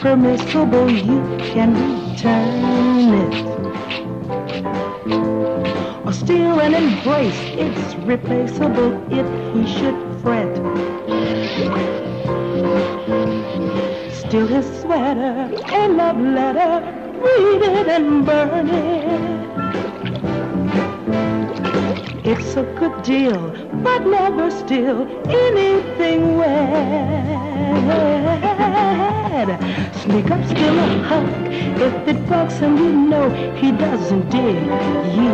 permissible, you can return it. Or steal an embrace, it's replaceable if he should fret. Steal his sweater, a love letter, read it and burn it. It's a good deal, but never steal anything wet. Sneak up, steal a hug. If it bugs him, you know he doesn't dig you.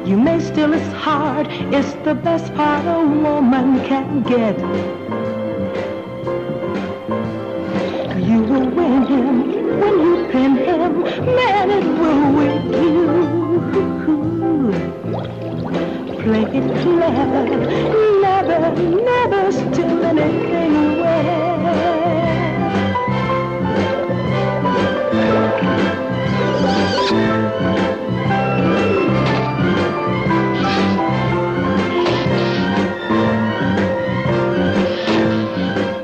You may steal his heart, it's the best part a woman can get. You will win him when you pin him, man, it will win you. Play it clever, never, never steal anything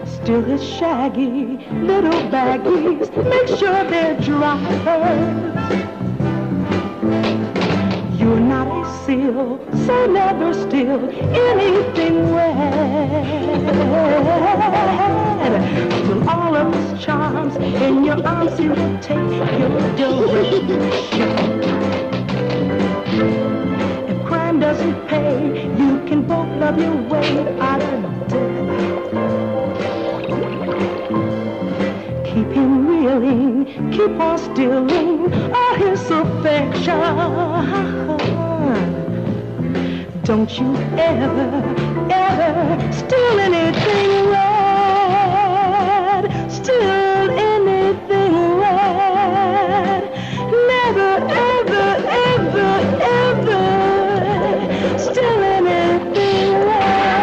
Steal his shaggy little baggies, make sure they're dry first. You're not a seal, so never steal anything wet. Steal all of his charms, in your arms he will take your direction. If crime doesn't pay, you can both love your way out of debt. Keep him reeling, keep on stealing all his affection. Don't you ever, ever steal anything red. Steal anything red. Never, ever, ever, ever steal anything red.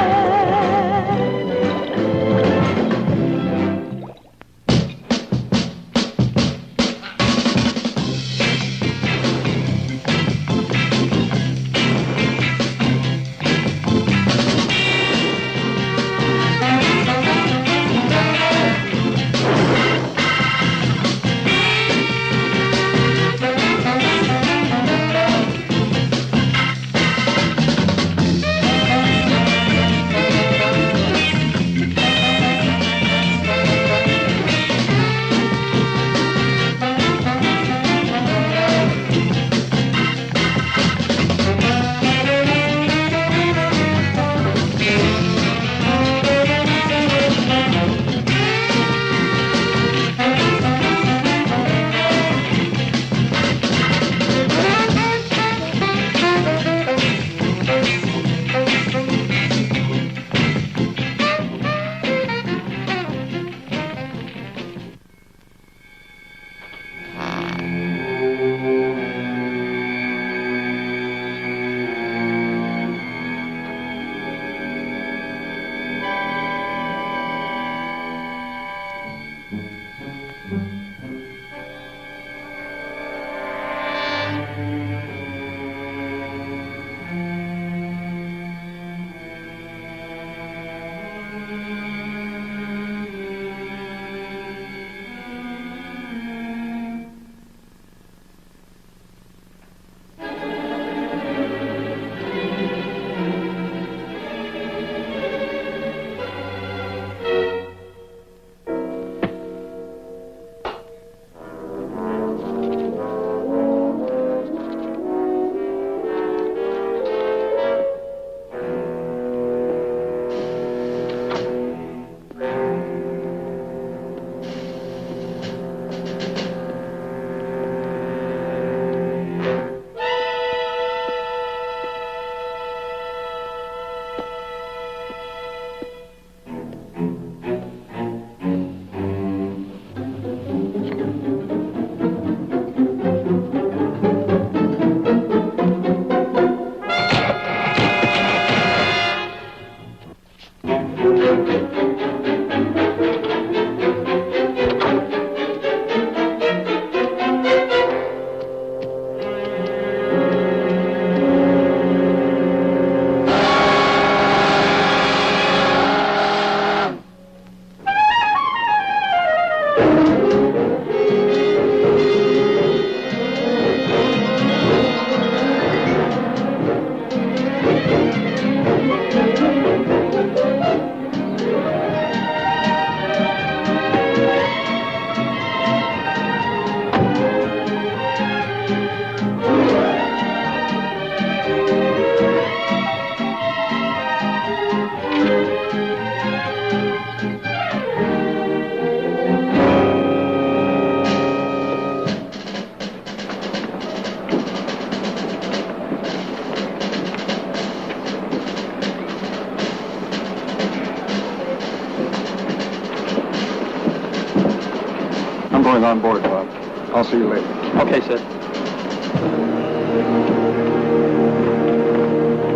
Everything's on board, Bob. I'll see you later. Okay, sir.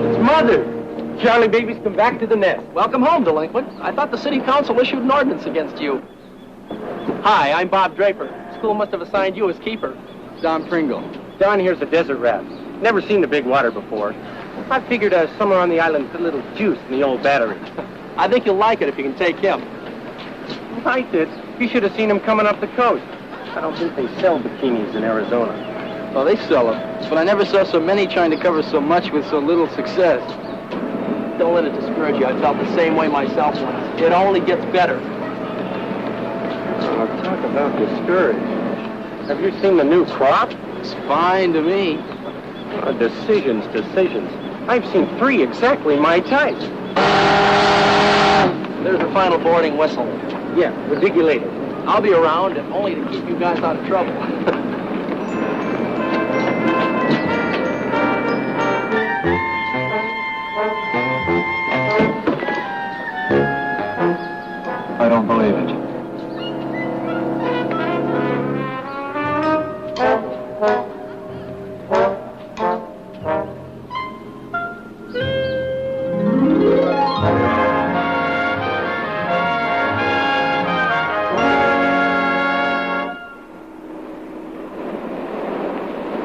It's Mother! Charlie baby's come back to the nest. Welcome home, delinquent. I thought the city council issued an ordinance against you. Hi, I'm Bob Draper. School must have assigned you as keeper. Don Pringle. Don here's a desert rat. Never seen the big water before. I figured somewhere on the island put a little juice in the old battery. I think you'll like it if you can take him. I did. You should have seen him coming up the coast. I don't think they sell bikinis in Arizona. Well, they sell them, but I never saw so many trying to cover so much with so little success. Don't let it discourage you. I felt the same way myself once. It only gets better. Well, talk about discouraged. Have you seen the new crop? It's fine to me. Decisions. I've seen 3 exactly my type. There's the final boarding whistle. Yeah, we'll dig you later. I'll be around, and only to keep you guys out of trouble. I don't believe it.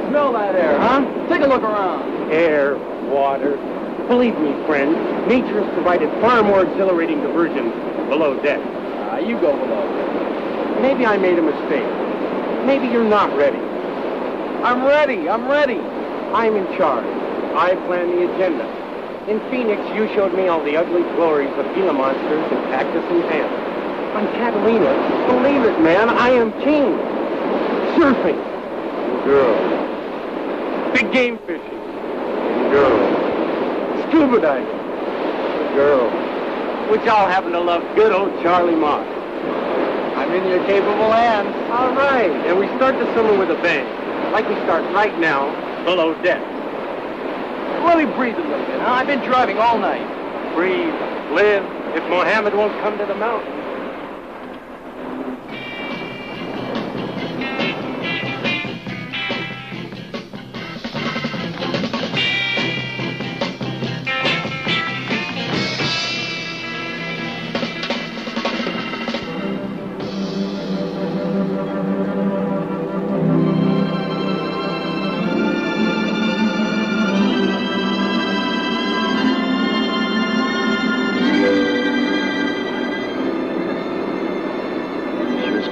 Smell that air, huh? Take a look around. Air, water. Believe me, friend, nature has provided far more exhilarating diversions below deck. You go below. Maybe I made a mistake. Maybe you're not ready. I'm ready. I'm in charge. I plan the agenda. In Phoenix, you showed me all the ugly glories of Gila monsters and cactus and pants. On Catalina, believe it, man, I am king. Surfing. Girls. Big game fishing. Girls. Scuba diving. Girls. Which all happen to love good old Charlie Moss. I'm in your capable hands. All right, and we start the summer with a bang. Like we start right now, below deck. Let me breathe a little bit, huh? I've been driving all night. Breathe, live, if Mohammed won't come to the mountain.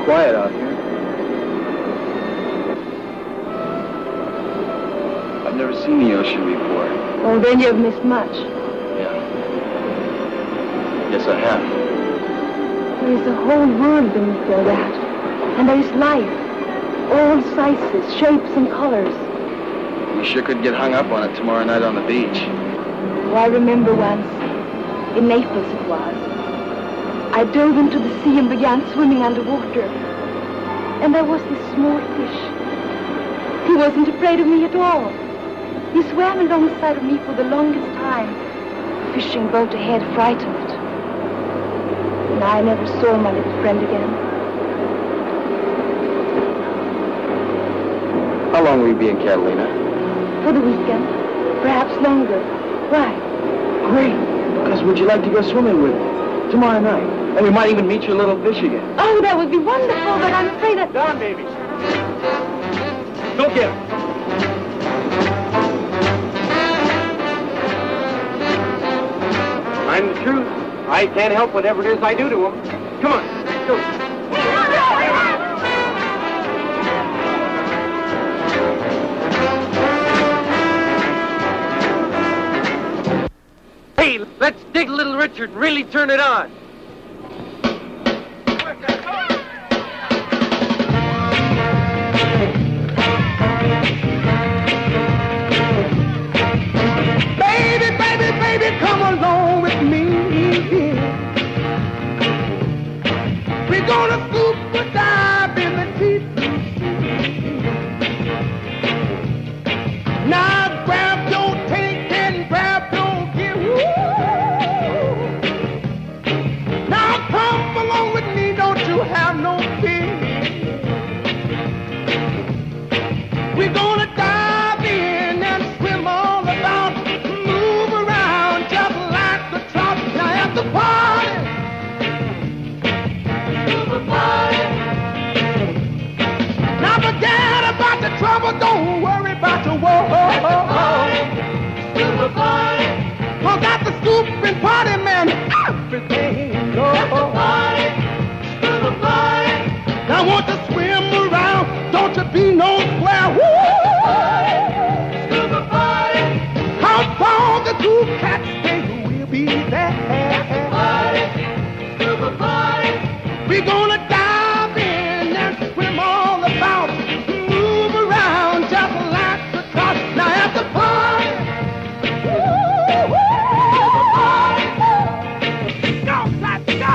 Quiet out here. I've never seen the ocean before. Oh, then you've missed much. Yeah. Yes, I have. There is a whole world beneath all that. And there is life. All sizes, shapes, and colors. We sure could get hung up on it tomorrow night on the beach. Oh, I remember once, in Naples it was, I dove into the sea and began swimming underwater. And there was this small fish. He wasn't afraid of me at all. He swam alongside of me for the longest time, the fishing boat ahead frightened. And I never saw my little friend again. How long will you be in Catalina? For the weekend, perhaps longer. Why? Great. Because would you like to go swimming with me? Tomorrow night. And we might even meet your little fish again. Oh, that would be wonderful, but I'm afraid that... Don, baby. Go get him. I'm the truth. I can't help whatever it is I do to him. Come on, let's go. Hey, let's dig Little Richard and really turn it on. Baby, baby, baby, come along with me. We're gonna scuba dive in the deep blue sea. Now grab your tank and grab your gear. Now come along with me, don't you have no fear. the two Cascades will be there. Scuba party. We're gonna dive in and swim all about, move around just like the top. Now at the party, go, let's go.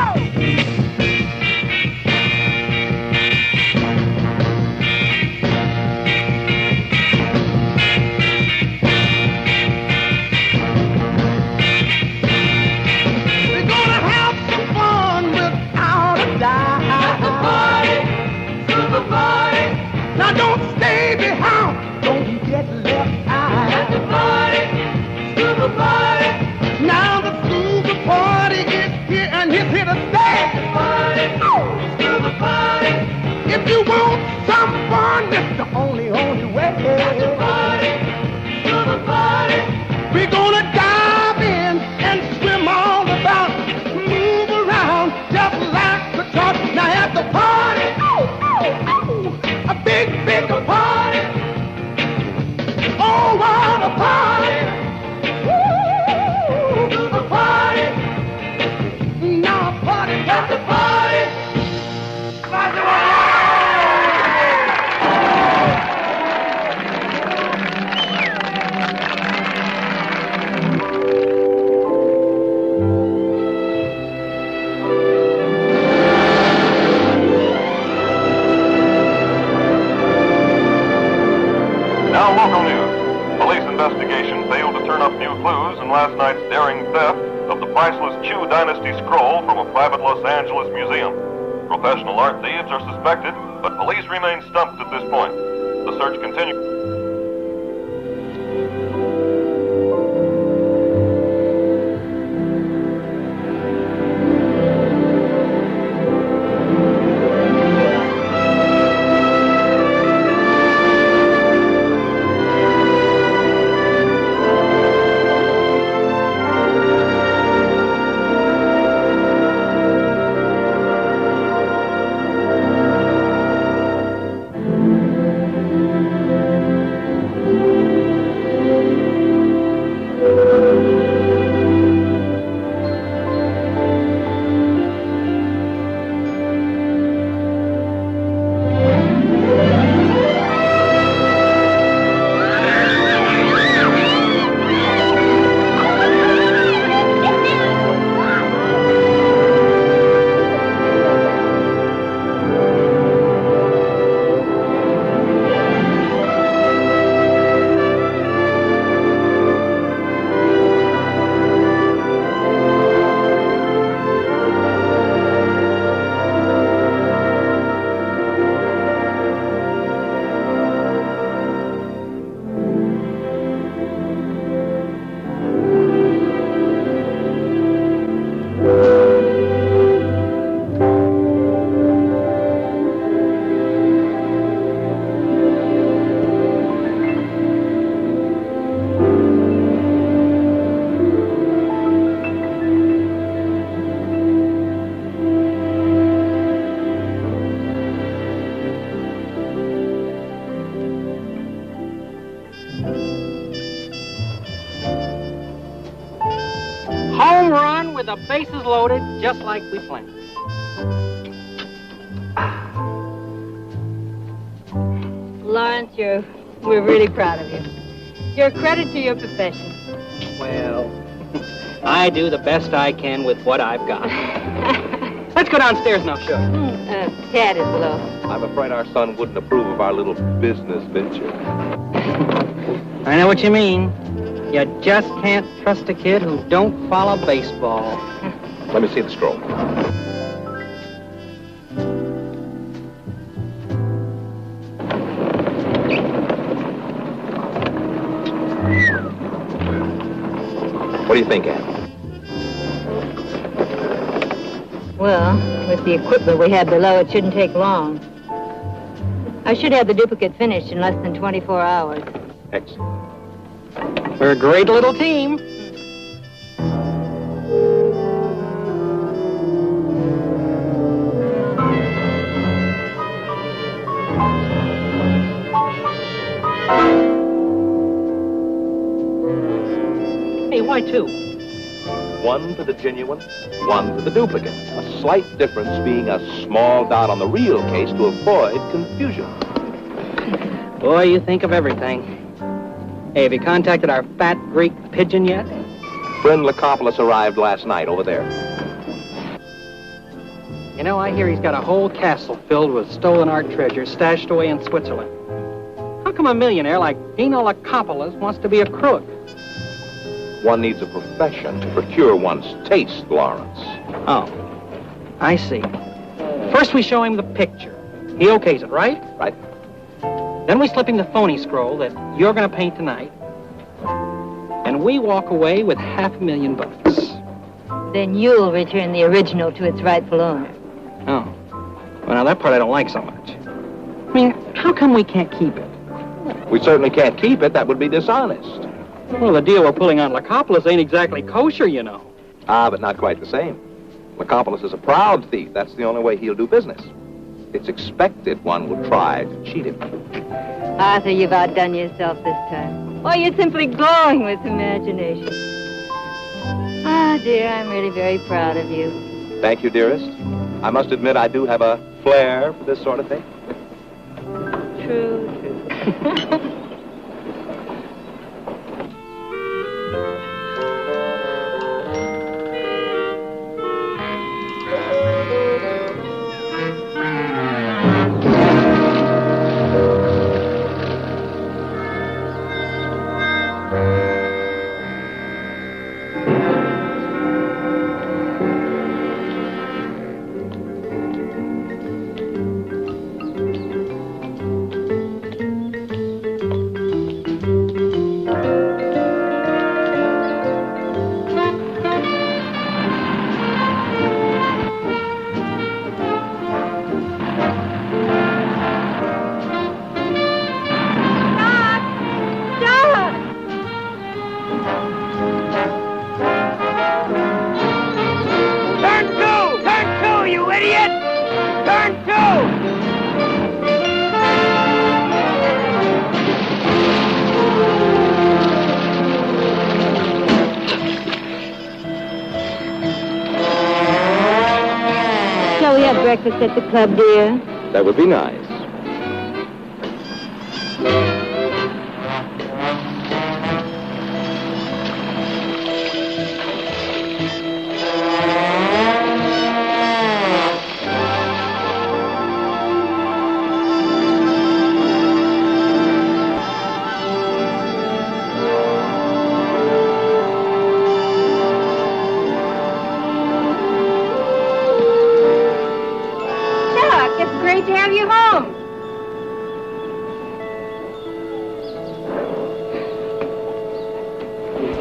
We're gonna have some fun without a doubt. At the party, scuba party. Now don't stay behind, don't get left out. At the party, scuba party. Now the scuba party is here and it's here to stay. At the party, scuba party. If you want some fun, it's the only way. At the party, scuba party. We're gonna dive in and swim all about, move around just like the top. Now at the party, a big party. Oh, what a party! Woo, a party. Now a party, that's a party. Now, local news. Police investigation failed to turn up new clues in last night's daring theft of the priceless Chu Dynasty scroll from a private Los Angeles museum. Professional art thieves are suspected, but police remain stumped at this point. The search continues. Home run with the bases loaded, just like we planned. Lawrence, we're really proud of you. You're a credit to your profession. Well, I do the best I can with what I've got. Let's go downstairs now, Sugar. Ted is below. I'm afraid our son wouldn't approve of our little business venture. I know what you mean. You just can't trust a kid who don't follow baseball. Let me see the scroll. What do you think, Ann? Well, with the equipment we have below, it shouldn't take long. I should have the duplicate finished in less than 24 hours. Excellent. We're a great little team. Why two? One for the genuine, one for the duplicate. A slight difference being a small dot on the real case to avoid confusion. Boy, you think of everything. Hey, have you contacted our fat Greek pigeon yet? Friend Lacopoulos arrived last night over there. You know, I hear he's got a whole castle filled with stolen art treasures stashed away in Switzerland. How come a millionaire like Dino Lacopoulos wants to be a crook? One needs a profession to procure one's taste, Lawrence. Oh, I see. First we show him the picture. He okays it, right? Right. Then we slip him the phony scroll that you're going to paint tonight. And we walk away with $500,000. Then you'll return the original to its rightful owner. Oh. Well, now that part I don't like so much. I mean, how come we can't keep it? We certainly can't keep it. That would be dishonest. Well, the deal we're pulling on Lacopoulos ain't exactly kosher, you know. Ah, but not quite the same. Lacopoulos is a proud thief. That's the only way he'll do business. It's expected one will try to cheat him. Arthur, you've outdone yourself this time. Why, you're simply glowing with imagination. Ah, dear, I'm really very proud of you. Thank you, dearest. I must admit I do have a flair for this sort of thing. True. Breakfast at the club, dear? That would be nice.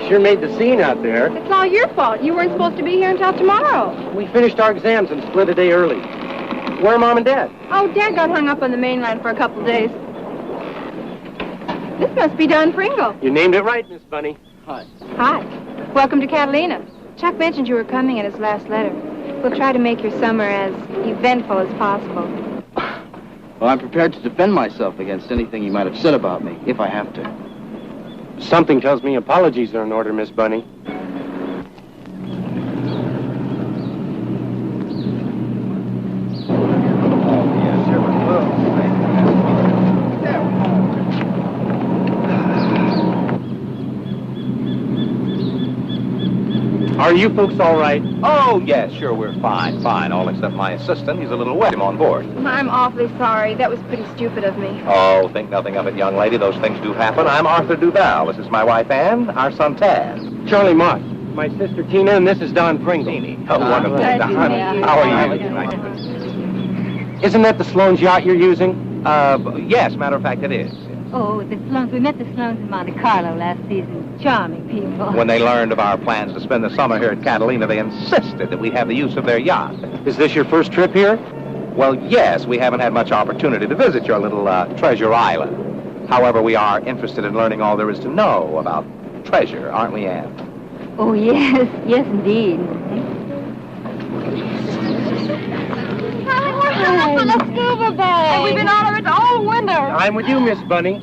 Sure made the scene out there. It's all your fault. You weren't supposed to be here until tomorrow. We finished our exams and split a day early. Where are Mom and Dad? Oh, Dad got hung up on the mainland for a couple of days. This must be Don Pringle. You named it right, Miss Bunny. Hi. Hi. Welcome to Catalina. Chuck mentioned you were coming in his last letter. We'll try to make your summer as eventful as possible. Well, I'm prepared to defend myself against anything you might have said about me, if I have to. Something tells me apologies are in order, Miss Bunny. Are you folks all right? Oh, yes, sure, we're fine, all except my assistant. He's a little wet. Him on board. I'm awfully sorry. That was pretty stupid of me. Oh, think nothing of it, young lady. Those things do happen. I'm Arthur Duval. This is my wife, Anne, our son, Tad. Charlie Moss, my sister Tina, and this is Don Pringle. Oh, wonderful. Glad to meet you. How are you? Isn't that the Sloane's yacht you're using? Yes, matter of fact, it is. Oh, the Sloanes. We met the Sloanes in Monte Carlo last season. Charming people. When they learned of our plans to spend the summer here at Catalina, they insisted that we have the use of their yacht. Is this your first trip here? Well, yes, we haven't had much opportunity to visit your little treasure island. However, we are interested in learning all there is to know about treasure, aren't we, Anne? Oh, yes. Yes, indeed. We're hung up on a scuba bag. And we've been out of it all winter. I'm with you, Miss Bunny.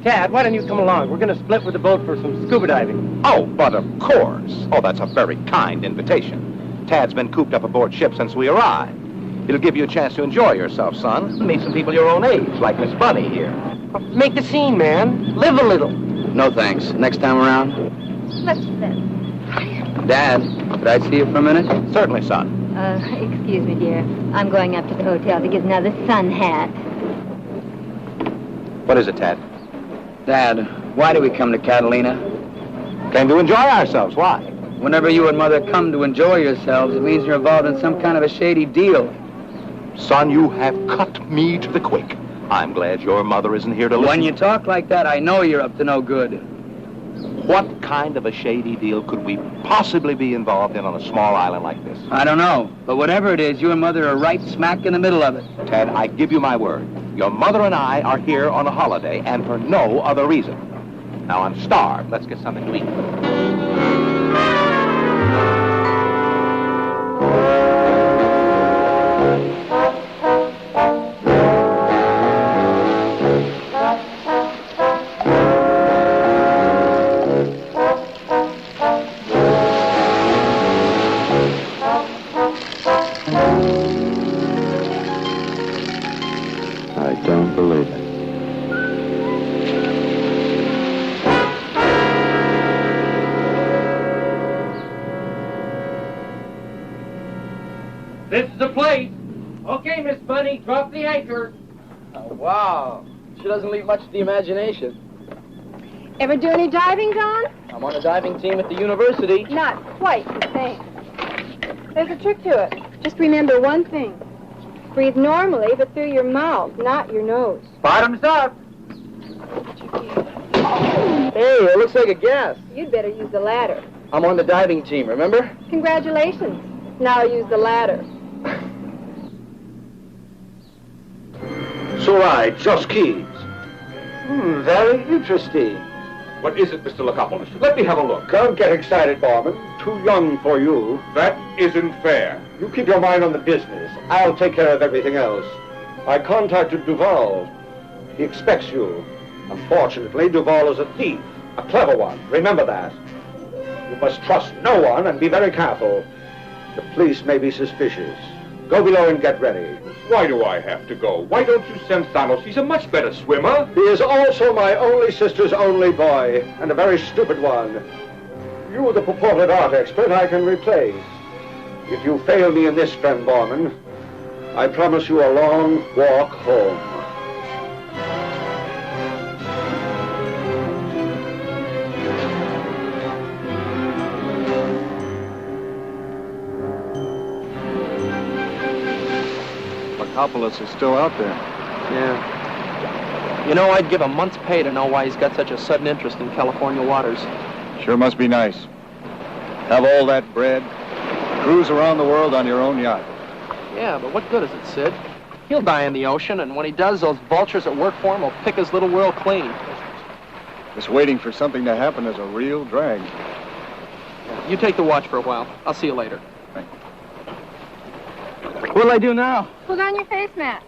Tad, why don't you come along? We're going to split with the boat for some scuba diving. Oh, but of course. Oh, that's a very kind invitation. Tad's been cooped up aboard ship since we arrived. It'll give you a chance to enjoy yourself, son. Meet some people your own age, like Miss Bunny here. Make the scene, man. Live a little. No thanks. Next time around. What's that? Dad, could I see you for a minute? Certainly, son. Excuse me, dear. I'm going up to the hotel to get another sun hat. What is it, Tad? Dad, why do we come to Catalina? Came to enjoy ourselves. Why? Whenever you and Mother come to enjoy yourselves, it means you're involved in some kind of a shady deal. Son, you have cut me to the quick. I'm glad your mother isn't here to listen. When you talk like that, I know you're up to no good. What kind of a shady deal could we possibly be involved in on a small island like this? I don't know, but whatever it is, you and Mother are right smack in the middle of it. Ted, I give you my word. Your mother and I are here on a holiday, and for no other reason. Now, I'm starved. Let's get something to eat. I don't believe it. This is the place. Okay, Miss Bunny, drop the anchor. Oh, wow. She doesn't leave much to the imagination. Ever do any diving, Don? I'm on a diving team at the university. Not quite the same. There's a trick to it. Just remember one thing. Breathe normally, but through your mouth, not your nose. Bottoms up. Hey, it looks like a gas. You'd better use the ladder. I'm on the diving team, remember? Congratulations. Now use the ladder. So right, just keys. Very interesting. What is it, Mr. Lacopoulos? Let me have a look. Don't get excited, Barman. Too young for you. That isn't fair. You keep your mind on the business. I'll take care of everything else. I contacted Duval. He expects you. Unfortunately, Duval is a thief. A clever one. Remember that. You must trust no one and be very careful. The police may be suspicious. Go below and get ready. Why do I have to go? Why don't you send Thanos? He's a much better swimmer. He is also my only sister's only boy, and a very stupid one. You, the purported art expert, I can replace. If you fail me in this, friend Barman, I promise you a long walk home. Lacopoulos is still out there. Yeah. You know, I'd give a month's pay to know why he's got such a sudden interest in California waters. Sure must be nice. Have all that bread, cruise around the world on your own yacht. Yeah, but what good is it, Sid? He'll die in the ocean, and when he does, those vultures that work for him will pick his little world clean. Just waiting for something to happen is a real drag. You take the watch for a while. I'll see you later. Thank you. What'll I do now? Pull down your face mask.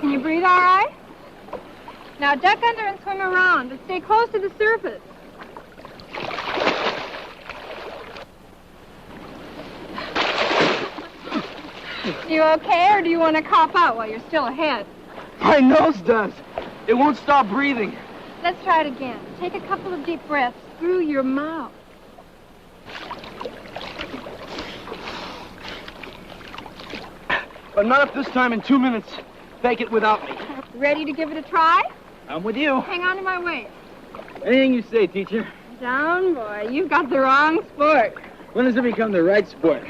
Can you breathe all right? Now duck under and swim around, but stay close to the surface. You okay, or do you want to cop out while you're still ahead? My nose does. It won't stop breathing. Let's try it again. Take a couple of deep breaths through your mouth. But not if this time in 2 minutes. Fake it without me. Ready to give it a try? I'm with you. Hang on to my waist. Anything you say, teacher. Down, boy. You've got the wrong sport. When does it become the right sport?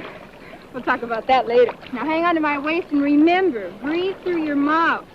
We'll talk about that later. Now hang on to my waist and remember, breathe through your mouth.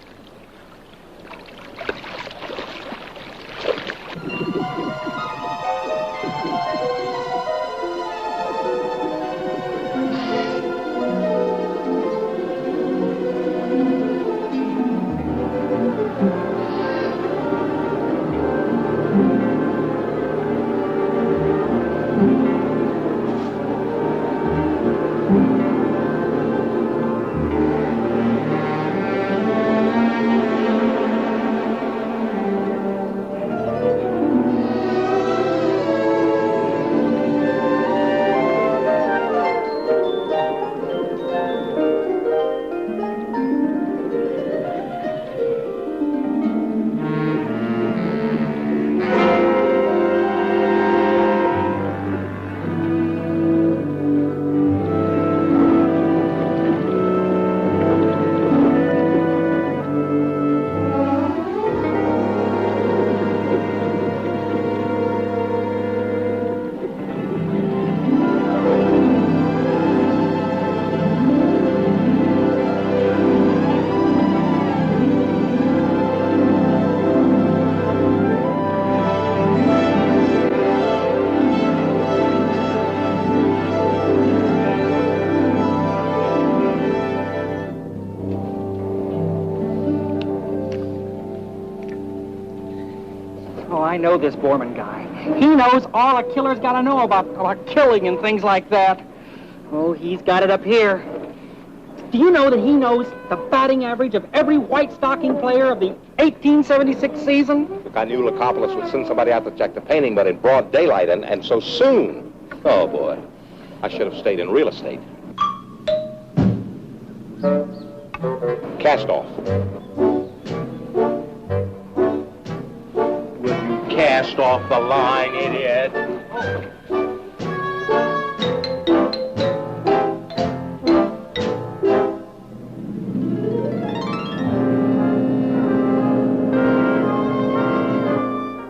I know this Borman guy. He knows all a killer's got to know about killing and things like that. Oh, he's got it up here. Do you know that he knows the batting average of every white stocking player of the 1876 season? Look, I knew Lacopoulos would send somebody out to check the painting, but in broad daylight and so soon. Oh, boy. I should have stayed in real estate. Cast off. Will you cast off the line, idiot?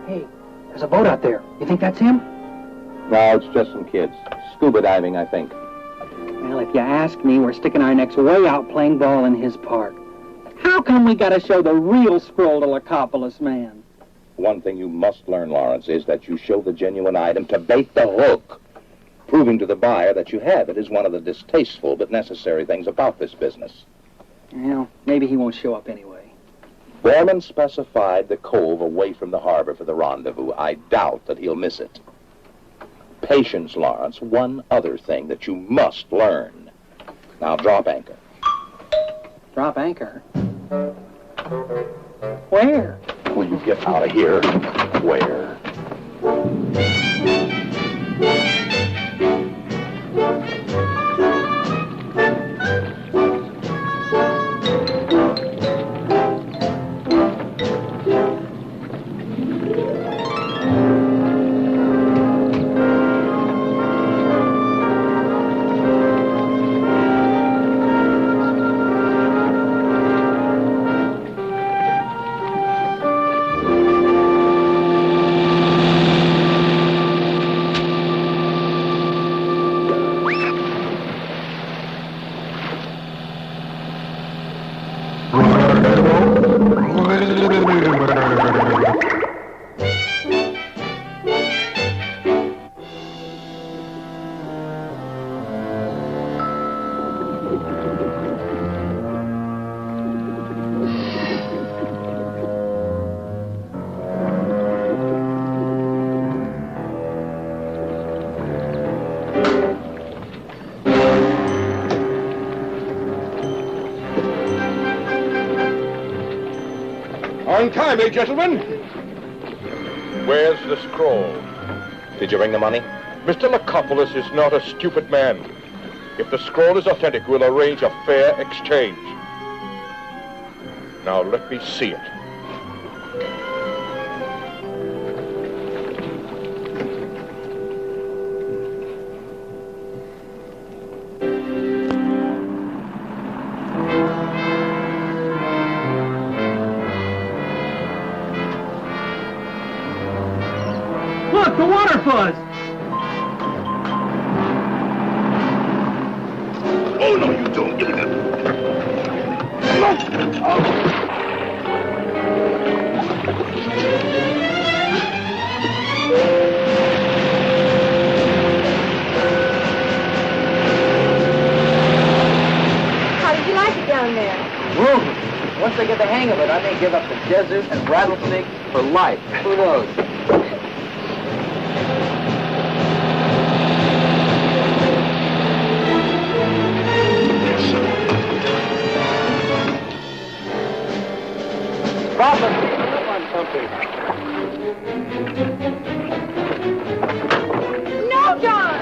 Hey, there's a boat out there. You think that's him? No, it's just some kids. Scuba diving, I think. Well, if you ask me, we're sticking our necks way out playing ball in his park. How come we gotta show the real scroll to Lacopoulos, man? One thing you must learn, Lawrence, is that you show the genuine item to bait the hook. Proving to the buyer that you have it is one of the distasteful but necessary things about this business. Well, maybe he won't show up anyway. Borman specified the cove away from the harbor for the rendezvous. I doubt that he'll miss it. Patience, Lawrence, one other thing that you must learn. Now drop anchor. Drop anchor? Where? Will you get out of here? Where? Untie me, gentlemen. Where's the scroll? Did you bring the money? Mr. Lacopoulos is not a stupid man. If the scroll is authentic, we'll arrange a fair exchange. Now let me see it. Look, the water fuzz! Oh, no, you don't. Give me that. How did you like it down there? Woo! Once they get the hang of it, I may give up the desert and rattlesnakes for life. Who knows? Papa, come on something. No, John!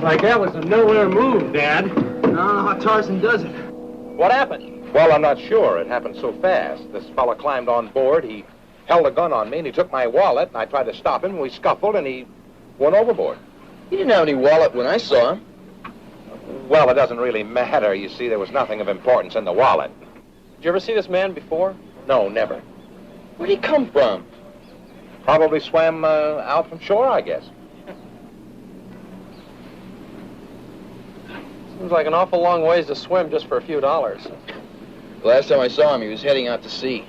Like that was a nowhere move, Dad. I don't know how Tarzan does it. What happened? Well, I'm not sure. It happened so fast. This fella climbed on board, he held a gun on me, and he took my wallet, and I tried to stop him, and we scuffled, and he went overboard. He didn't have any wallet when I saw him. Well, it doesn't really matter. You see, there was nothing of importance in the wallet. Did you ever see this man before? No, never. Where'd he come from? Probably swam out from shore, I guess. Seems like an awful long ways to swim just for a few dollars. The last time I saw him, he was heading out to sea.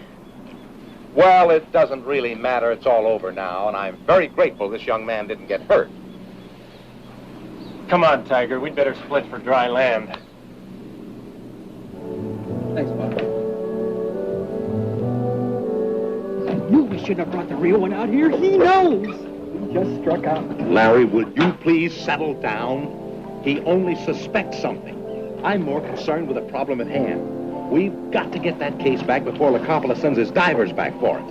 Well, it doesn't really matter. It's all over now, and I'm very grateful this young man didn't get hurt. Come on, Tiger. We'd better split for dry land. Thanks, Bob. I knew we shouldn't have brought the real one out here. He knows. He just struck out. Larry, will you please settle down? He only suspects something. I'm more concerned with the problem at hand. We've got to get that case back before La Coppola sends his divers back for it.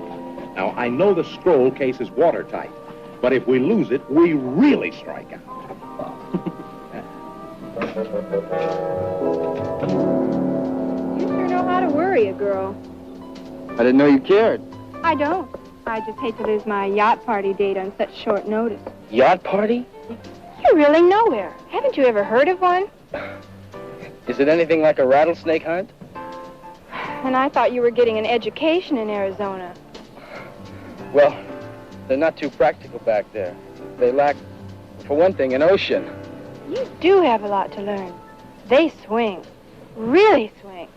Now, I know the scroll case is watertight, but if we lose it, we really strike out. You sure know how to worry a girl. I didn't know you cared. I don't. I just hate to lose my yacht party date on such short notice. Yacht party? You're really nowhere. Haven't you ever heard of one? Is it anything like a rattlesnake hunt? And I thought you were getting an education in Arizona. Well, they're not too practical back there. They lack, for one thing, an ocean. You do have a lot to learn. They swing. Really swing.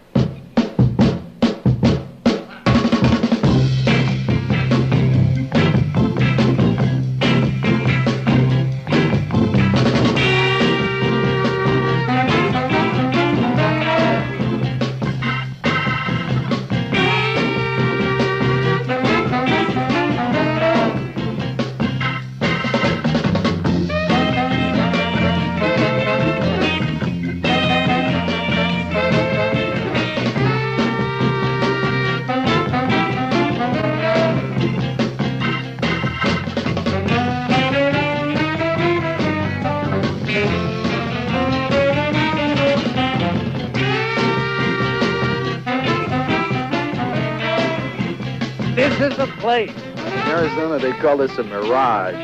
This is a place. In Arizona, they call this a mirage.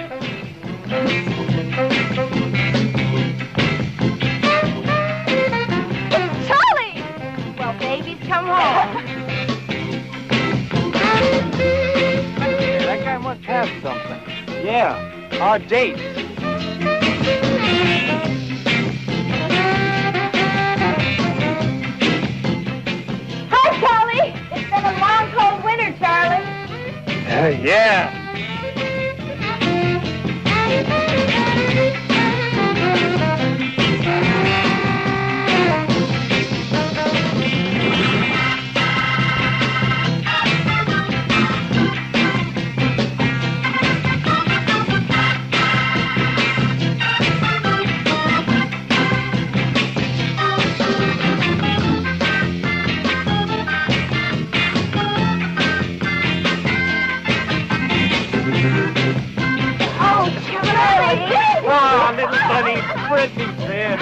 Charlie! Well, babies, come home. That guy must have something. Yeah, our date. Hi, Charlie! It's been a long, cold winter, Charlie. Yeah. Brittany, man.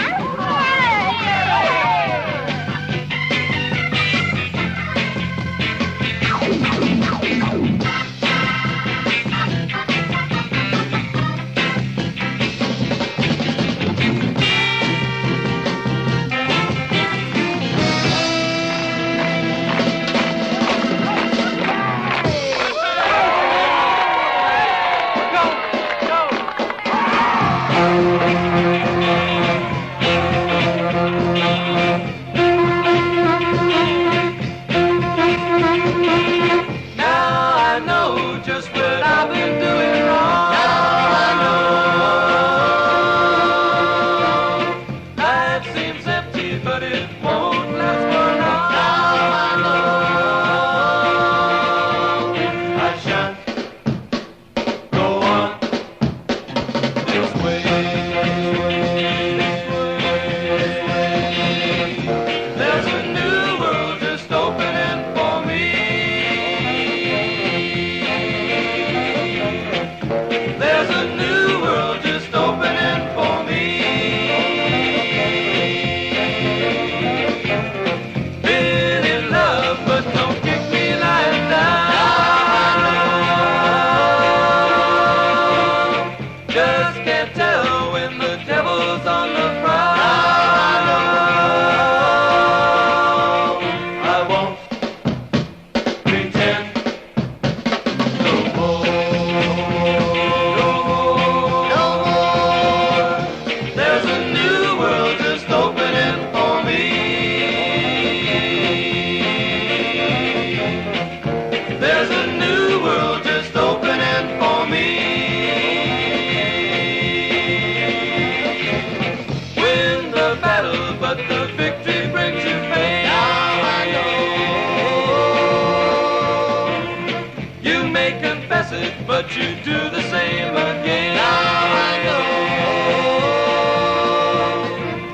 to do the same again. Now I know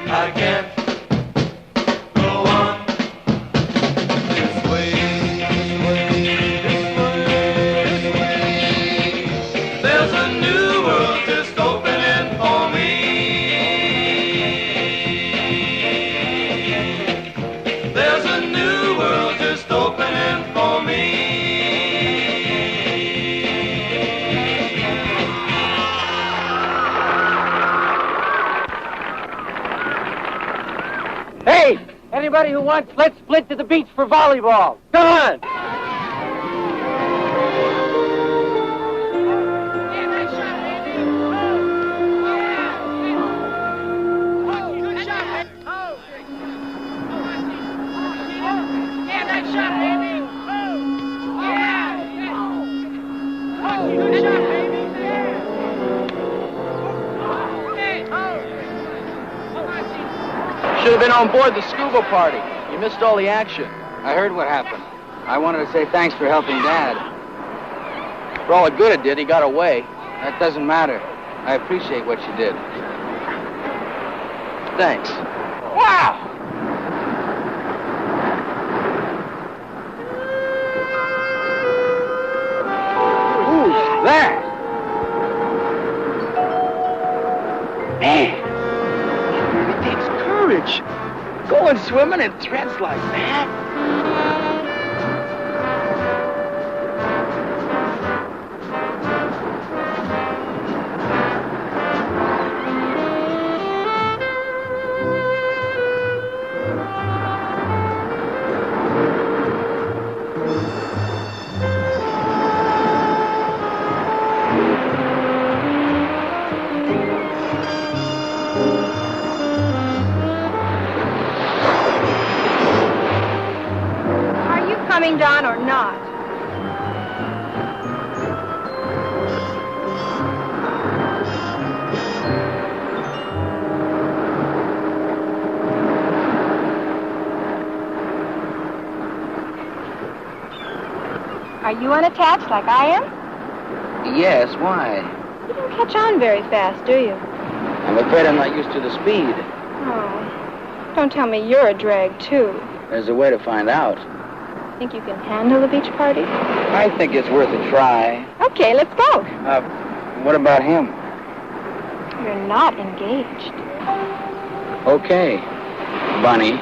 I can't go on this way, this way, this way, this way. There's a new world just opening for me. There's a new world just opening for me. Hey, anybody who wants, let's split to the beach for volleyball. Come on. Should have been on board the scuba party. You missed all the action. I heard what happened. I wanted to say thanks for helping Dad. For all the good it did, he got away. That doesn't matter. I appreciate what you did. Thanks. Wow! Who's that? Man, it really takes courage. Going swimming in threads like that. Coming down or not? Are you unattached like I am? Yes, why? You don't catch on very fast, do you? I'm afraid I'm not used to the speed. Oh, don't tell me you're a drag, too. There's a way to find out. Think you can handle a beach party? I think it's worth a try. Okay, let's go. What about him? You're not engaged. Okay, Bunny.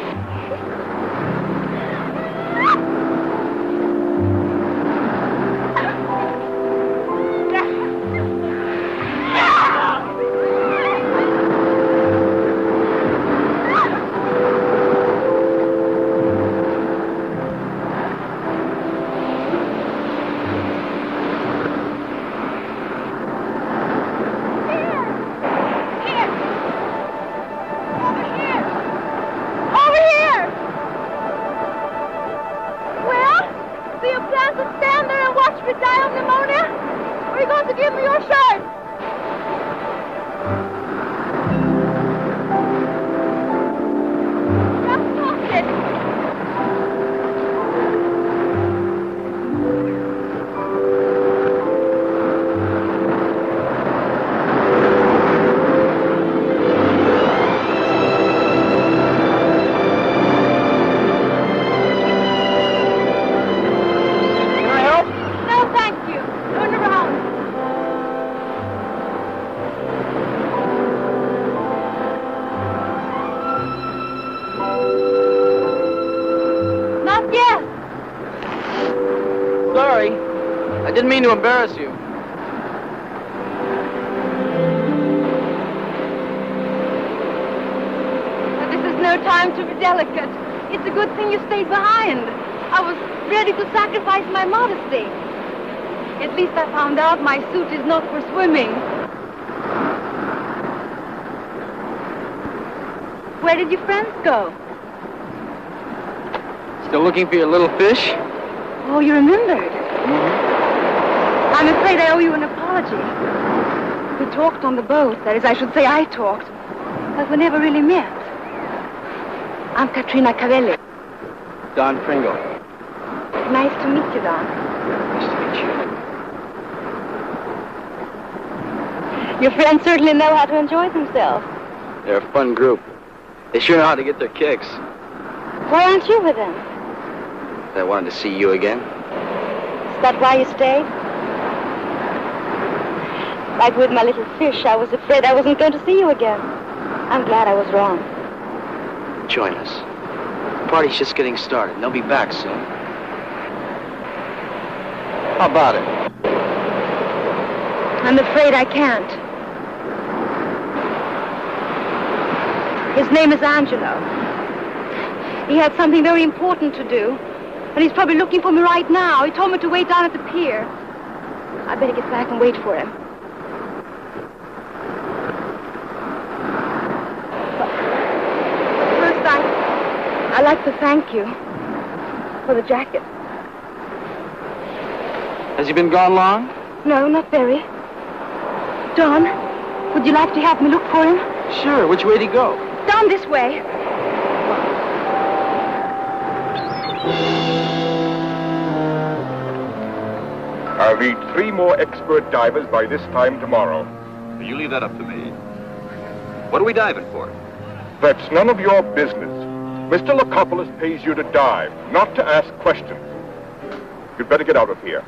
I didn't mean to embarrass you. But this is no time to be delicate. It's a good thing you stayed behind. I was ready to sacrifice my modesty. At least I found out my suit is not for swimming. Where did your friends go? Still looking for your little fish? Oh, you remembered? I'm afraid I owe you an apology. We talked on the boat. That is, I should say I talked. But we never really met. I'm Katrina Corelli. Don Pringle. Nice to meet you, Don. Nice to meet you. Your friends certainly know how to enjoy themselves. They're a fun group. They sure know how to get their kicks. Why aren't you with them? I wanted to see you again. Is that why you stayed? Like with my little fish, I was afraid I wasn't going to see you again. I'm glad I was wrong. Join us. The party's just getting started, and they'll be back soon. How about it? I'm afraid I can't. His name is Angelo. He had something very important to do, and he's probably looking for me right now. He told me to wait down at the pier. I better get back and wait for him. First, I'd like to thank you for the jacket. Has he been gone long? No, not very. Don, would you like to help me look for him? Sure. Which way did he go? Down this way. I'll need 3 more expert divers by this time tomorrow. You leave that up to me. What are we diving for? That's none of your business. Mr. Lacopoulos pays you to dive, not to ask questions. You'd better get out of here.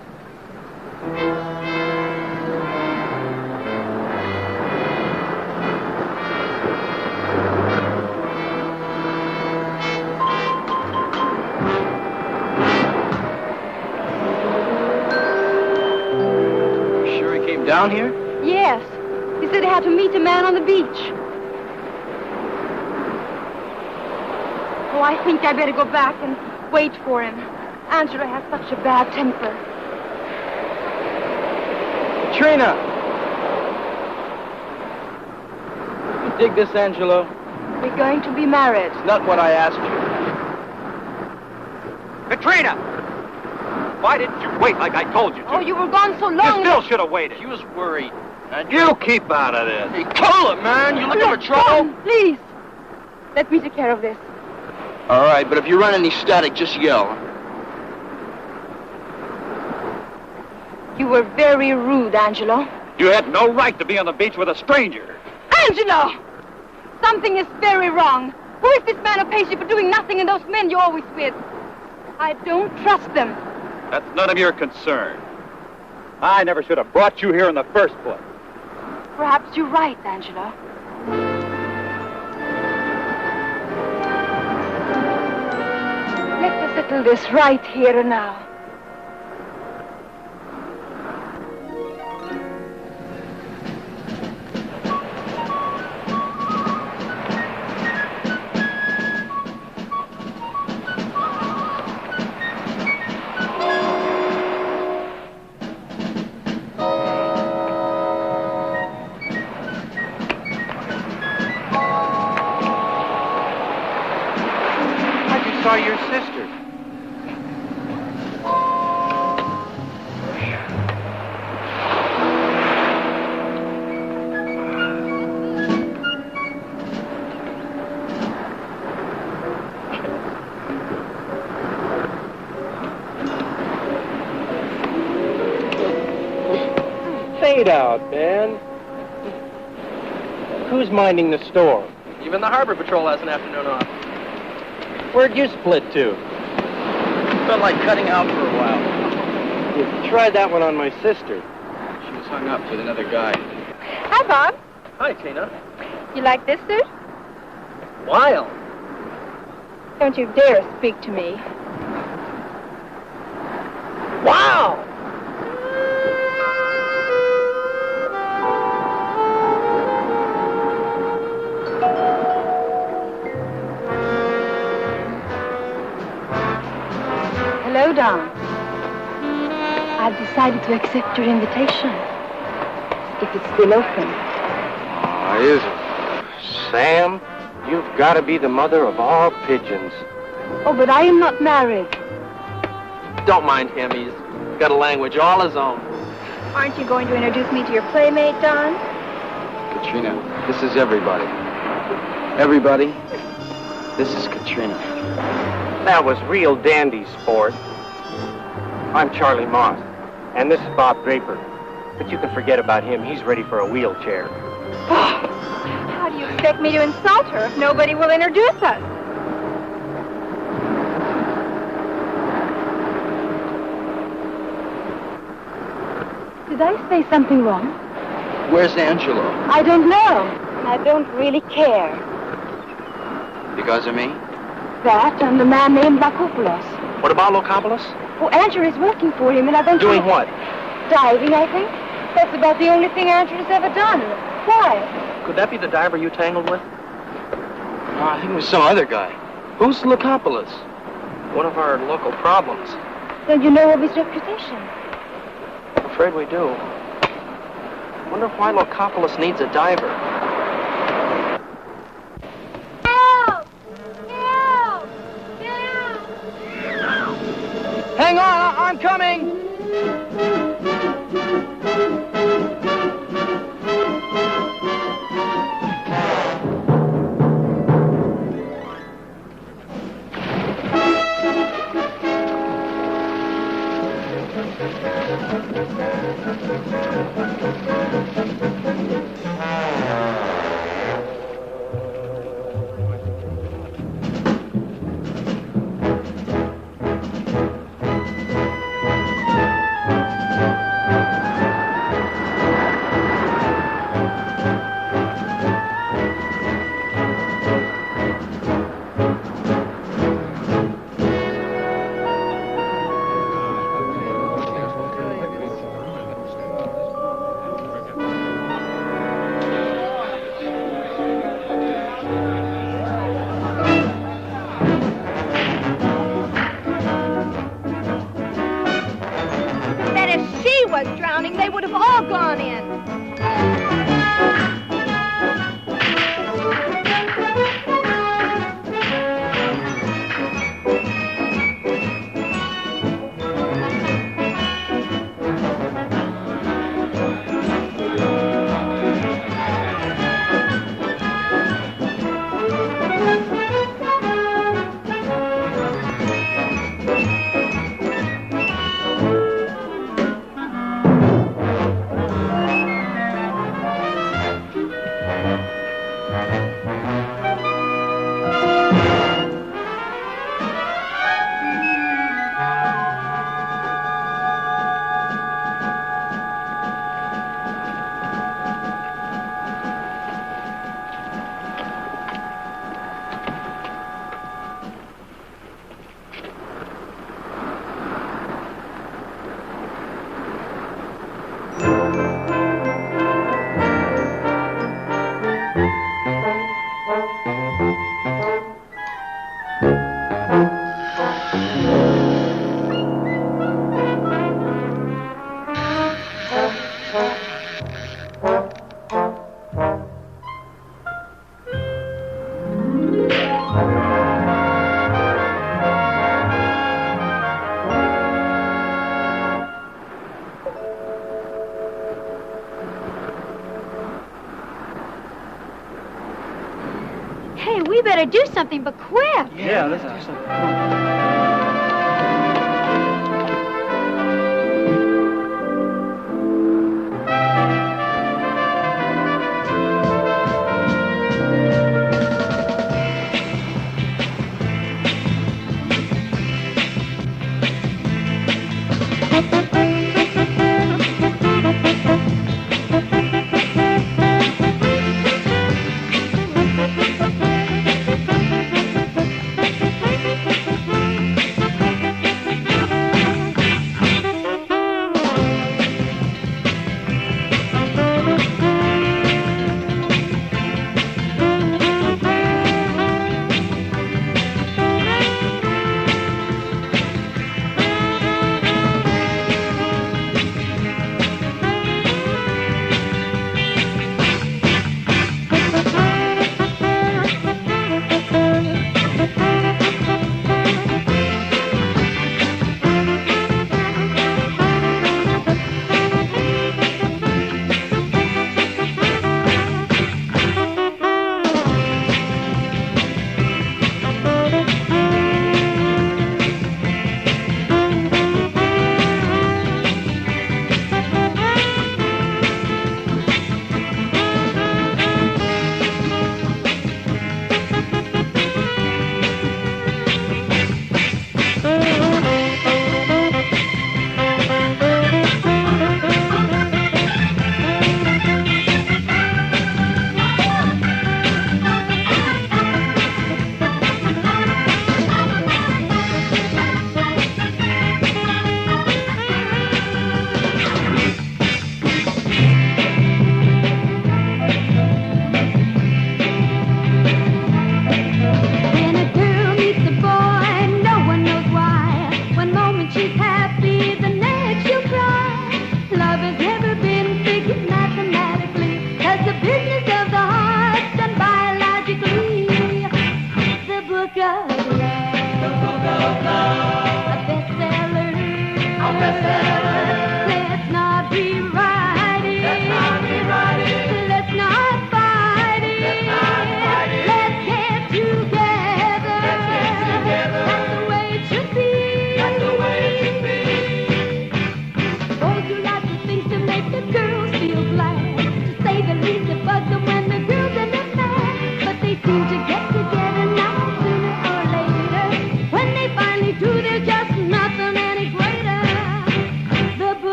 Down here? Yes. He said he had to meet a man on the beach. Oh, I think I better go back and wait for him. Angelo has such a bad temper. Katrina! You dig this, Angelo? We're going to be married. It's not what I asked you. Katrina! Why didn't you wait like I told you to? Oh, you were gone so long. You still should have waited. He was worried. You keep out of this. Hey, cool it, man. You looking for trouble? Don, please. Let me take care of this. All right, but if you run any static, just yell. You were very rude, Angelo. You had no right to be on the beach with a stranger. Angelo! Something is very wrong. Who is this man who pays you for doing nothing and those men you're always with? I don't trust them. That's none of your concern. I never should have brought you here in the first place. Perhaps you're right, Angelo. Let us settle this right here and now. Saw your sister. Fade out, man. Who's minding the store? Even the Harbor Patrol has an afternoon off. Where'd you split to? Felt like cutting out for a while. You tried that one on my sister. She was hung up with another guy. Hi, Bob. Hi, Tina. You like this suit? Wild. Don't you dare speak to me. Wow! Hello, Don. I've decided to accept your invitation. If it's still open. Is it? Sam, you've got to be the mother of all pigeons. Oh, but I am not married. Don't mind him. He's got a language all his own. Aren't you going to introduce me to your playmate, Don? Katrina, this is everybody. Everybody, this is Katrina. That was real dandy sport. I'm Charlie Moss, and this is Bob Draper. But you can forget about him. He's ready for a wheelchair. How do you expect me to insult her if nobody will introduce us? Did I say something wrong? Where's Angelo? I don't know. I don't really care. Because of me? That and the man named Lakopoulos. What about Lokopoulos? Oh, Angelo is working for him, and I've been Doing what? Diving, I think. That's about the only thing Angelo's ever done. Why? Could that be the diver you tangled with? Oh, I think it was some other guy. Who's Lokopoulos? One of our local problems. Then you know of his reputation. I'm afraid we do. Wonder why Lokopoulos needs a diver. Help! Help! Help! Hang on, I'm coming. Drowning, they would have all gone in. Hey, we better do something, but quick. Yeah, let's do something.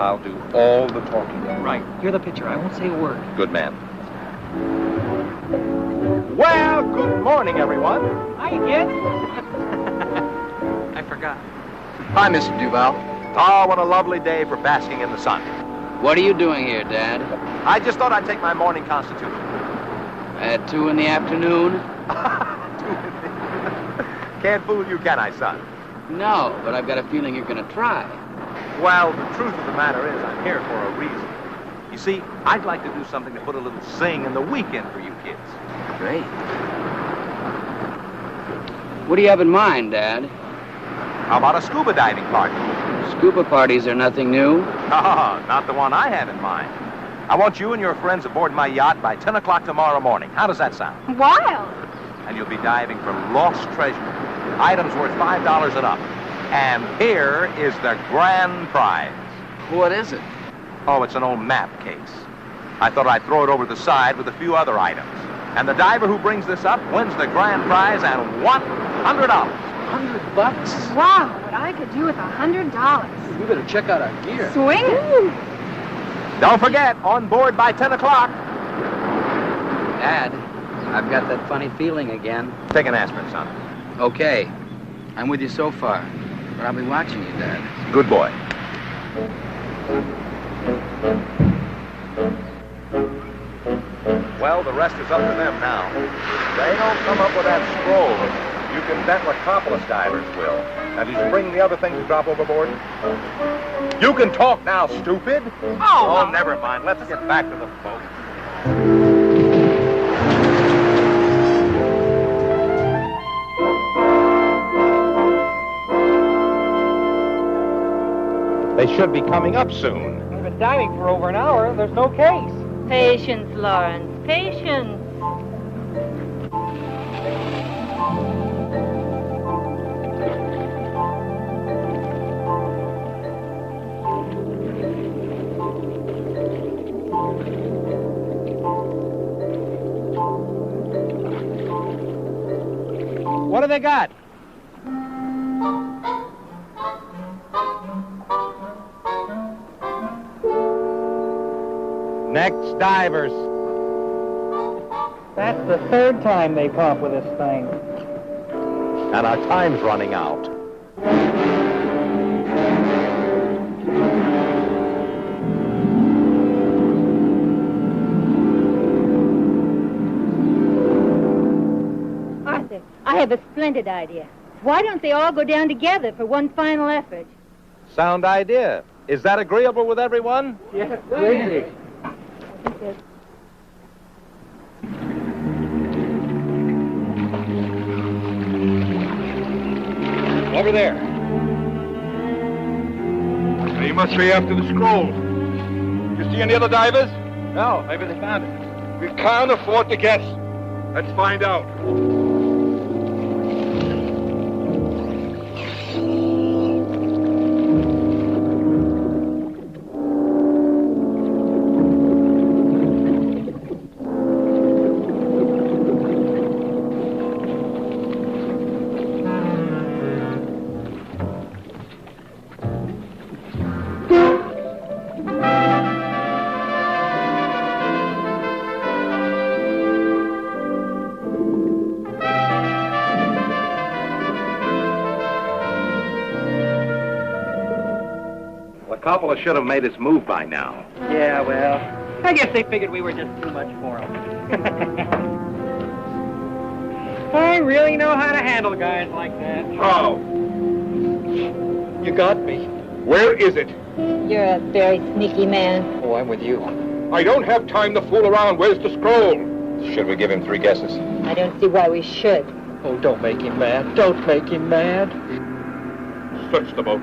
I'll do all the talking. Right. You're the pitcher. I won't say a word. Good man. Well, good morning, everyone. Hi, kid. I forgot. Hi, Mr. Duval. Oh, what a lovely day for basking in the sun. What are you doing here, Dad? I just thought I'd take my morning constitution. At 2 in the afternoon? Can't fool you, can I, son? No, but I've got a feeling you're going to try. Well, the truth of the matter is I'm here for a reason. You see, I'd like to do something to put a little sing in the weekend for you kids. Great. What do you have in mind, Dad? How about a scuba diving party? Scuba parties are nothing new. Oh, not the one I have in mind. I want you and your friends aboard my yacht by 10 o'clock tomorrow morning. How does that sound? Wild. And you'll be diving for lost treasure. Items worth $5 and up. And here is the grand prize. What is it? Oh, it's an old map case. I thought I'd throw it over the side with a few other items. And the diver who brings this up wins the grand prize and $100. $100? Wow, what I could do with $100. We better check out our gear. Swing it. Don't forget, on board by 10 o'clock. Dad, I've got that funny feeling again. Take an aspirin, son. Okay. I'm with you so far, but I'll be watching you, Dad. Good boy. Well, the rest is up to them now. They don't come up with that scroll. You can bet Lacopolis divers will. Now, did you bring the other thing to drop overboard? You can talk now, stupid. Oh, never mind. Let's get back to the boat. They should be coming up soon. We've been diving for over an hour. There's no case. Patience, Lawrence. Patience. What do they got? Next divers. That's the third time they pump with this thing. And our time's running out. Arthur, I have a splendid idea. Why don't they all go down together for one final effort? Sound idea. Is that agreeable with everyone? Yes, crazy. Over there. They must be after the scroll. You see any other divers? No, maybe they found it. We can't afford to guess. Let's find out. Lacopolis should have made his move by now. Yeah, well, I guess they figured we were just too much for them. I really know how to handle guys like that. How? You got me. Where is it? You're a very sneaky man. Oh, I'm with you. I don't have time to fool around. Where's the scroll? Should we give him 3 guesses? I don't see why we should. Oh, don't make him mad. Don't make him mad. Search the boat.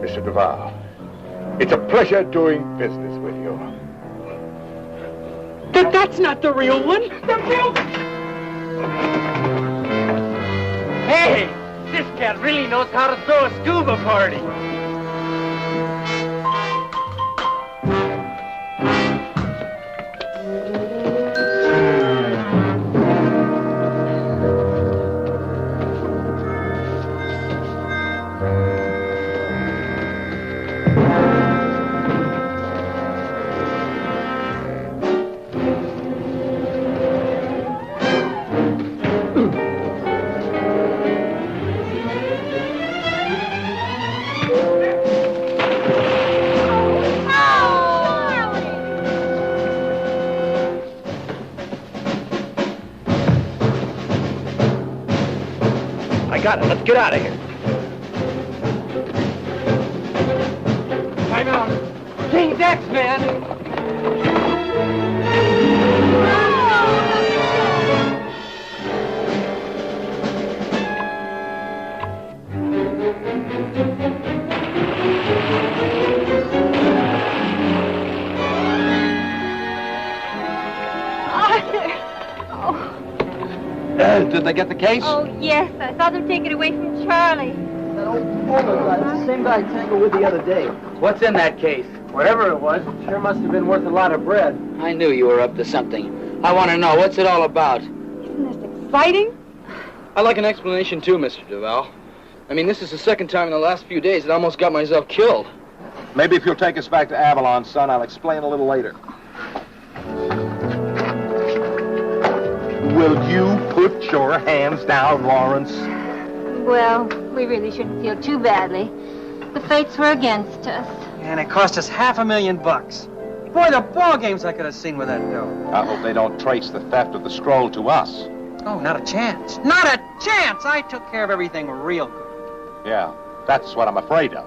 Mr. Duval, it's a pleasure doing business with you. That's not the real one. The real... Hey, this cat really knows how to throw a scuba party. Got it. Let's get out of here. Time out. King Dex, man. Did they get the case? Oh, yes. I saw them take it away from Charlie. That old polo guy, it's the same guy I tangled with the other day. What's in that case? Whatever it was, it sure must have been worth a lot of bread. I knew you were up to something. I want to know, what's it all about? Isn't this exciting? I'd like an explanation too, Mr. Duval. I mean, this is the second time in the last few days that I almost got myself killed. Maybe if you'll take us back to Avalon, son, I'll explain a little later. Will you put your hands down, Lawrence? Well, we really shouldn't feel too badly. The fates were against us. And it cost us $500,000. Boy, the ball games I could have seen with that dough. I hope they don't trace the theft of the scroll to us. Oh, not a chance. Not a chance! I took care of everything real good. Yeah, that's what I'm afraid of.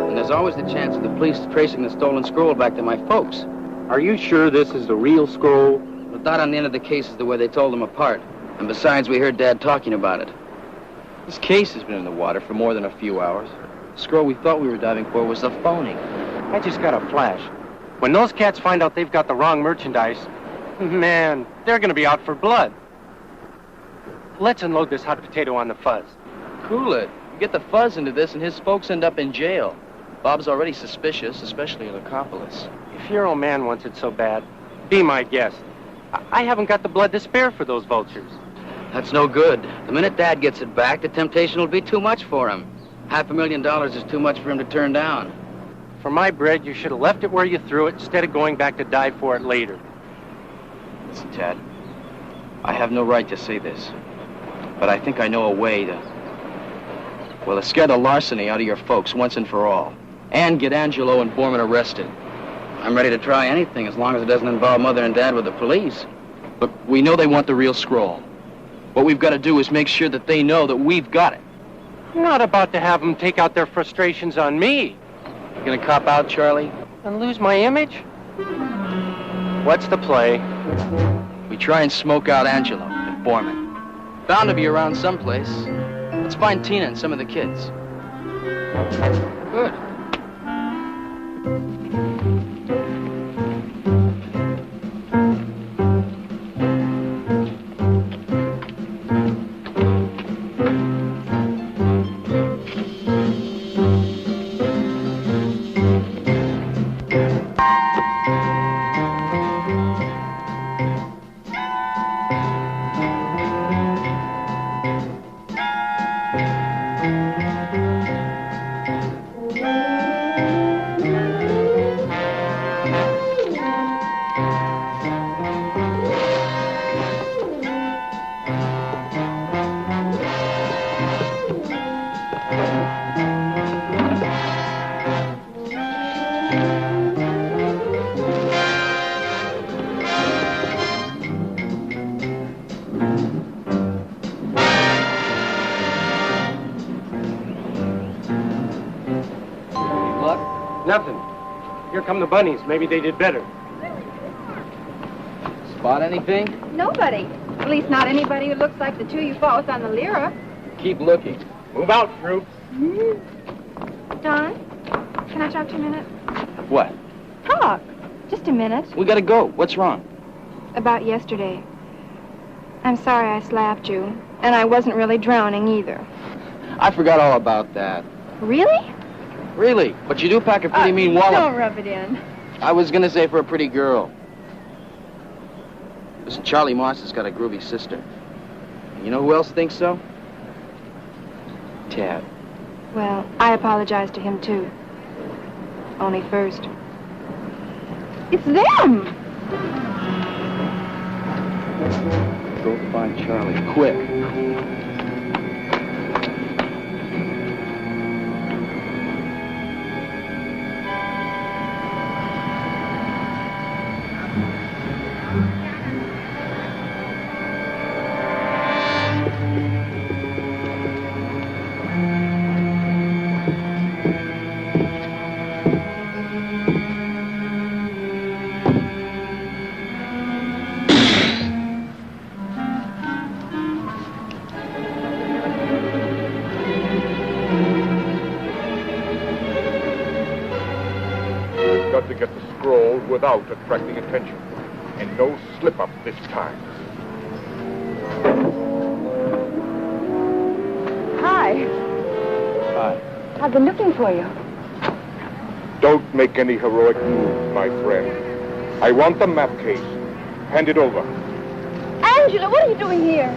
And there's always the chance of the police tracing the stolen scroll back to my folks. Are you sure this is the real scroll? The dot on the end of the case is the way they told them apart. And besides, we heard Dad talking about it. This case has been in the water for more than a few hours. The scroll we thought we were diving for was the phony. I just got a flash. When those cats find out they've got the wrong merchandise, man, they're gonna be out for blood. Let's unload this hot potato on the fuzz. Cool it. Get the fuzz into this and his folks end up in jail. Bob's already suspicious, especially Locopolis. If your old man wants it so bad, be my guest. I haven't got the blood to spare for those vultures. That's no good. The minute Dad gets it back, the temptation will be too much for him. $500,000 is too much for him to turn down. For my bread, you should have left it where you threw it instead of going back to die for it later. Listen, Tad, I have no right to say this, but I think I know a way to scare the larceny out of your folks once and for all, and get Angelo and Borman arrested. I'm ready to try anything as long as it doesn't involve Mother and Dad with the police. Look, we know they want the real scroll. What we've got to do is make sure that they know that we've got it. I'm not about to have them take out their frustrations on me. You gonna cop out, Charlie? And lose my image? What's the play? We try and smoke out Angelo and Borman. Bound to be around someplace. Let's find Tina and some of the kids. Good. Nothing. Here come the bunnies. Maybe they did better. Spot anything? Nobody. At least not anybody who looks like the two you fought with on the Lyra. Keep looking. Move out, troops. Don, can I talk to you a minute? What? Talk. Just a minute. We gotta go. What's wrong? About yesterday. I'm sorry I slapped you, and I wasn't really drowning either. I forgot all about that. Really? Really? But you do pack a pretty mean wallop. Don't rub it in. I was gonna say for a pretty girl. Listen, Charlie Moss has got a groovy sister. And you know who else thinks so? Tad. Well, I apologize to him, too. Only first. It's them! Go find Charlie, quick. To get the scroll without attracting attention. And no slip-up this time. Hi. Hi. I've been looking for you. Don't make any heroic move, my friend. I want the map case. Hand it over. Angelo, what are you doing here?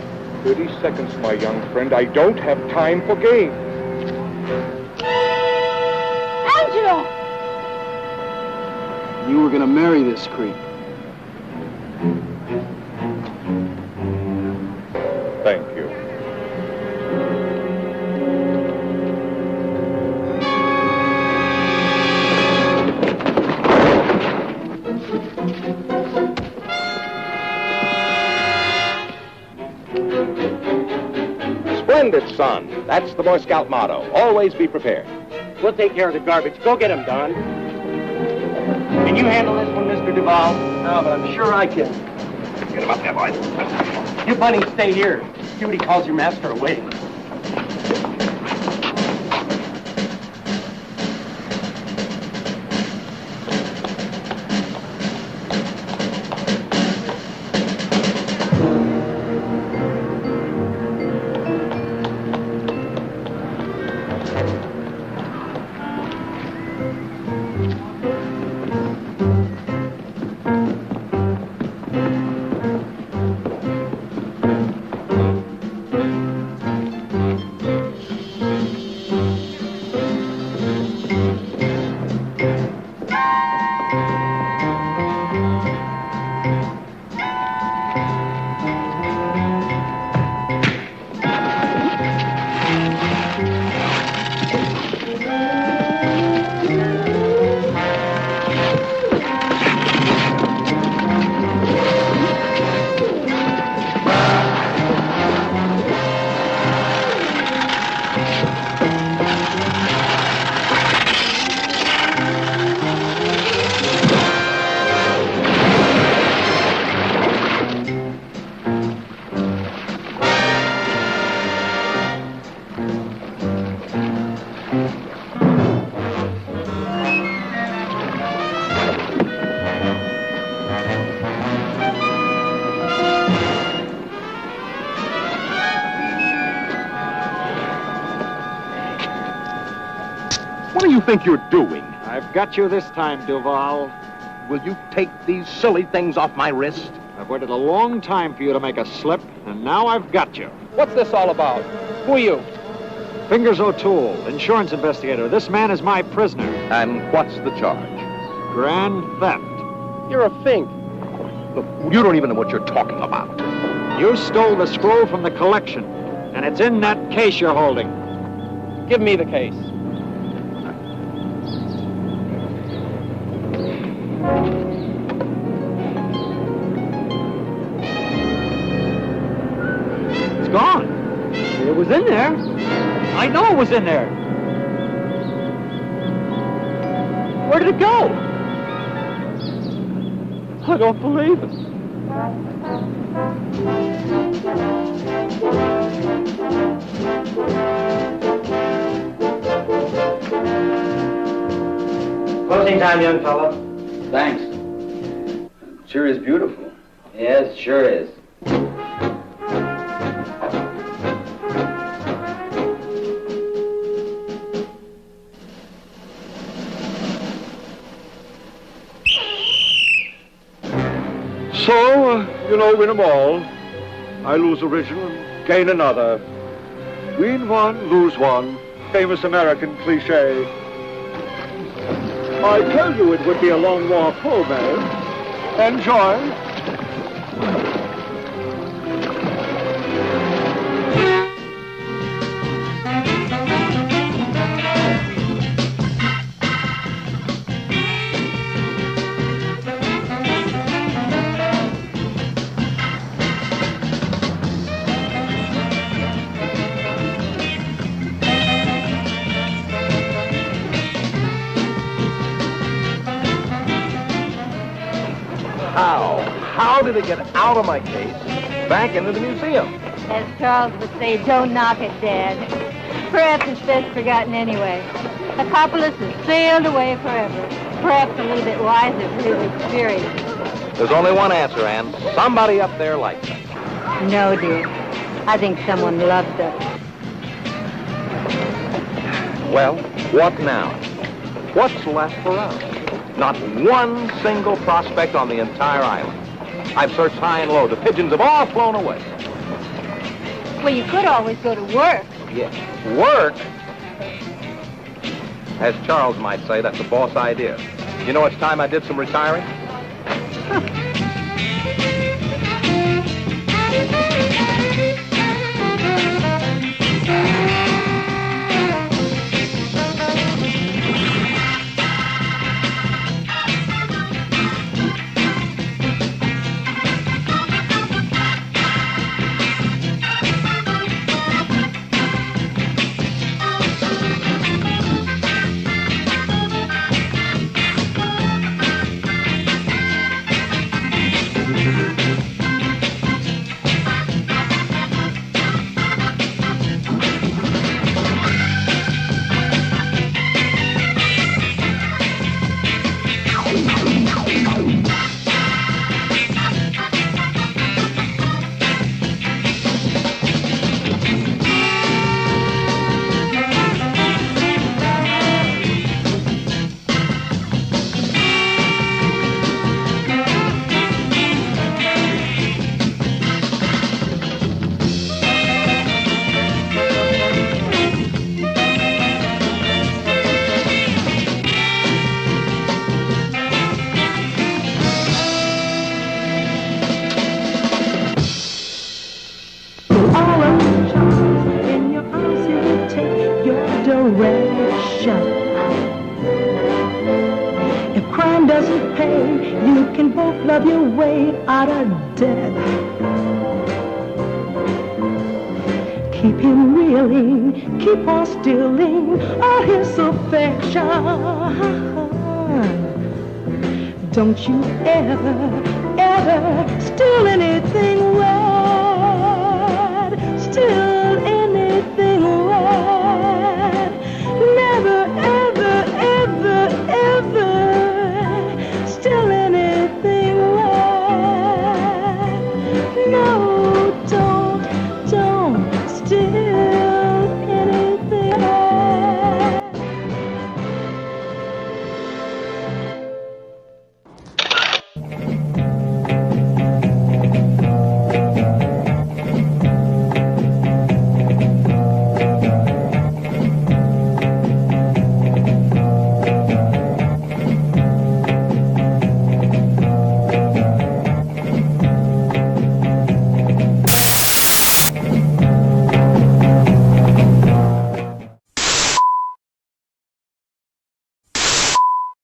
30 seconds, my young friend. I don't have time for games. Angelo! You were gonna marry this creep. Thank you. Splendid, son. That's the Boy Scout motto. Always be prepared. We'll take care of the garbage. Go get him, Don. Can you handle this one, Mr. Duval? No, but I'm sure I can. Get him up there, boys. You bunnies stay here. See what he calls your master away. What do you think you're doing? I've got you this time, Duval. Will you take these silly things off my wrist? I've waited a long time for you to make a slip, and now I've got you. What's this all about? Who are you? Fingers O'Toole, insurance investigator. This man is my prisoner. And what's the charge? Grand theft. You're a fink. Look, you don't even know what you're talking about. You stole the scroll from the collection, and it's in that case you're holding. Give me the case. It's gone. It was in there. I know it was in there. Where did it go? I don't believe it. Closing time, young fella. Thanks. Sure is beautiful. Yes, sure is. So, win 'em all. I lose original and gain another. Win one, lose one. Famous American cliche. I told you it would be a long walk home, eh? Enjoy. How did it get out of my case, back into the museum? As Charles would say, don't knock it, Dad. Perhaps it's best forgotten anyway. The Copolis has sailed away forever. Perhaps a little bit wiser for his experience. There's only one answer, Anne. Somebody up there likes us. No, dear. I think someone loves us. Well, what now? What's left for us? Not one single prospect on the entire island. I've searched high and low. The pigeons have all flown away. Well, you could always go to work. Yeah. Work? As Charles might say, that's a boss idea. You know it's time I did some retiring? If crime doesn't pay, you can both love your way out of debt. Keep him reeling, keep on stealing all his affection. Don't you ever, ever steal anything well.